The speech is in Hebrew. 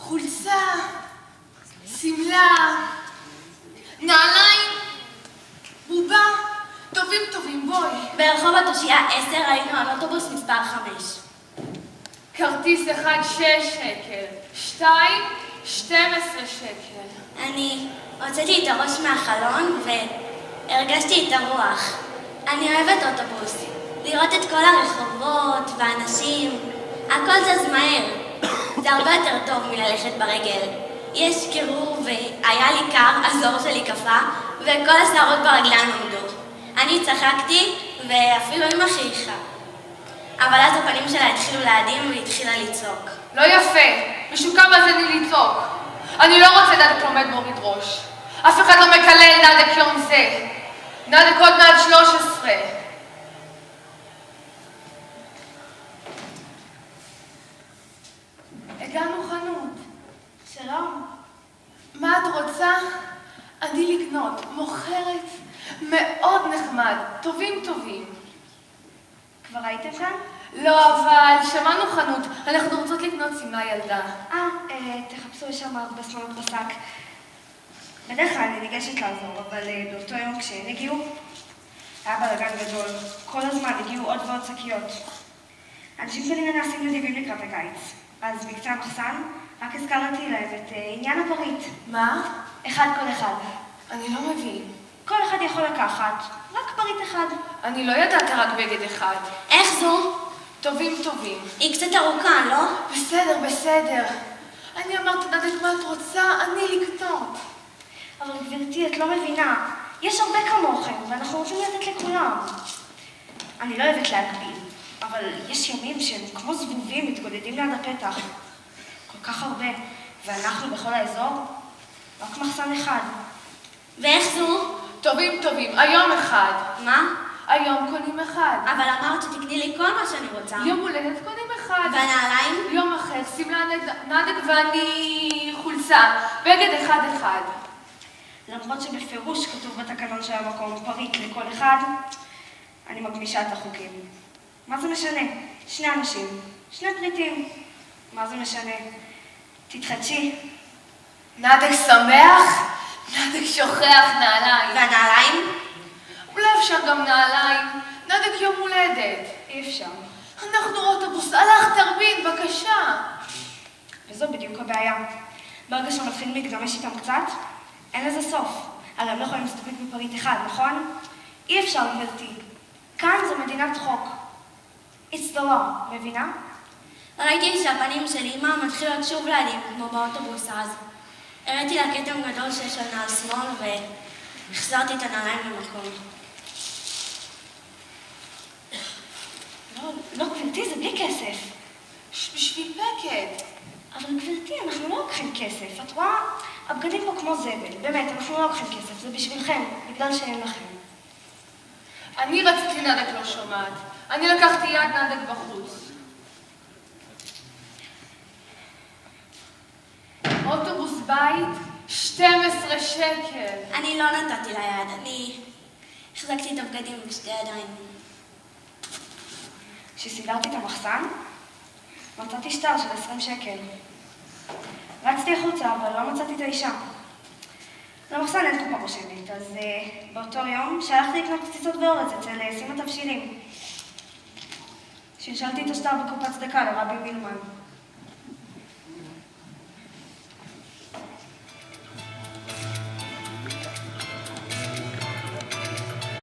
חולצה, סמלה, נעליים, בובה, טובים, בואי. ברחוב התושייה 10 היינו על אוטובוס מספר 5. כרטיס 1 6 שקל, 2 12 שקל. אני הוצאתי את הראש מהחלון והרגשתי את הרוח. אני אוהבת אוטובוס. לראות את כל הרחובות והאנשים, הכל זז מהר. זה הרבה יותר טוב מללכת ברגל. יש קירור והיה לי קר, הזור שלי קפא, וכל השערות ברגליים עמדו. אני צחקתי ואפילו אמא חייכה. אבל אז הפנים שלה התחילו להאדים והתחילה לצעוק. לא יפה, משוקע מאזני לצעוק. אני לא רוצה נדק לומד מוריד ראש. אף אחד לא מקלל נדק יום זה. נדק עוד מעט 13. הגענו חנות. שלום. מה את רוצה? אני לקנות. מוכרת מאוד נחמד. טובים. כבר הייתם כאן? לא, אבל שמענו חנות. אנחנו רוצות לקנות שמלה ילדה. תחפשו שם הרבה שמלות בשק. בדרך כלל אני ניגשת לעזור, אבל באותו יום כשהן הגיעו, היה בלגן גדול. כל הזמן הגיעו עוד ועוד שקיות. אנשים כנראה נעשים נדיבים לקראת הקיץ. אז בקצה המחסן, רק הזכרתי להם את עניין הפריט. מה? אחד כל אחד. אני לא מבין. כל אחד יכול לקחת, רק פריט אחד. אני לא ידעת רק בגד אחד. איך זו? טובים. היא קצת ארוכה, לא? בסדר. אני אמרת, נדק, מה את רוצה? אני לקנות. אבל גברתי, את לא מבינה. יש הרבה כמוכם, ואנחנו רוצים לתת לכולם. אני לא אוהבת להגביל, אבל יש ימים שהם כמו זבובים מתגודדים ליד הפתח. כל כך הרבה, ואנחנו בכל האזור, רק מחסן אחד. ואיך זו? טובים. היום אחד. מה? היום קונים אחד. אבל אמרת שתקני לי כל מה שאני רוצה. יום הולדת קונים אחד. והנעליים? יום אחר, שמלה נדק ואני חולצה. בגד אחד. למרות שבפירוש כתוב בתקנון של המקום פריט לכל אחד, אני מגמישה את החוקים. מה זה משנה? 2 אנשים, 2 פריטים. מה זה משנה? תתחדשי. נדק שמח, נדק שוכח נעליים. והנעליים? אולי אפשר גם נעליים. נדק יום הולדת. אי אפשר. אנחנו אוטובוס, הלך תרבין, בבקשה. וזו בדיוק הבעיה. ברגע שמתחילים להתגמש איתם קצת, אין לזה סוף. הרי הם לא יכולים להסתפק בפריט אחד, נכון? אי אפשר, גברתי. כאן זו מדינת חוק. It's the law, מבינה? ראיתי שהפנים של אמא מתחילות שוב להדהים, כמו באוטובוס אז. הראיתי לה כתם גדול שיש על נעל שמאל והחזרתי את הנעליים למקום. לא, גברתי, זה בלי כסף. בשביל בגד. אבל גברתי, אנחנו לא לוקחים כסף. את רואה? הבגדים פה כמו זבל. באמת, אנחנו לא לוקחים כסף. זה בשבילכם, בגלל שאין לכם. אני רציתי נדק לא שומעת. אני לקחתי יד נדק בחוץ. אוטובוס בית, 12 שקל. אני לא נתתי לה יד, אני החזקתי את הבגדים בשתי ידיים. כשסידרתי את המחסן, מצאתי שטר של 20 שקל. רצתי החוצה, אבל לא מצאתי את האישה. למחסן אין קופה רושמת, אז באותו יום שלחתי לקנות קציצות ואורז אצל סימה תבשילים. שלשלתי את השטר בקופת צדקה לרבי מילמן.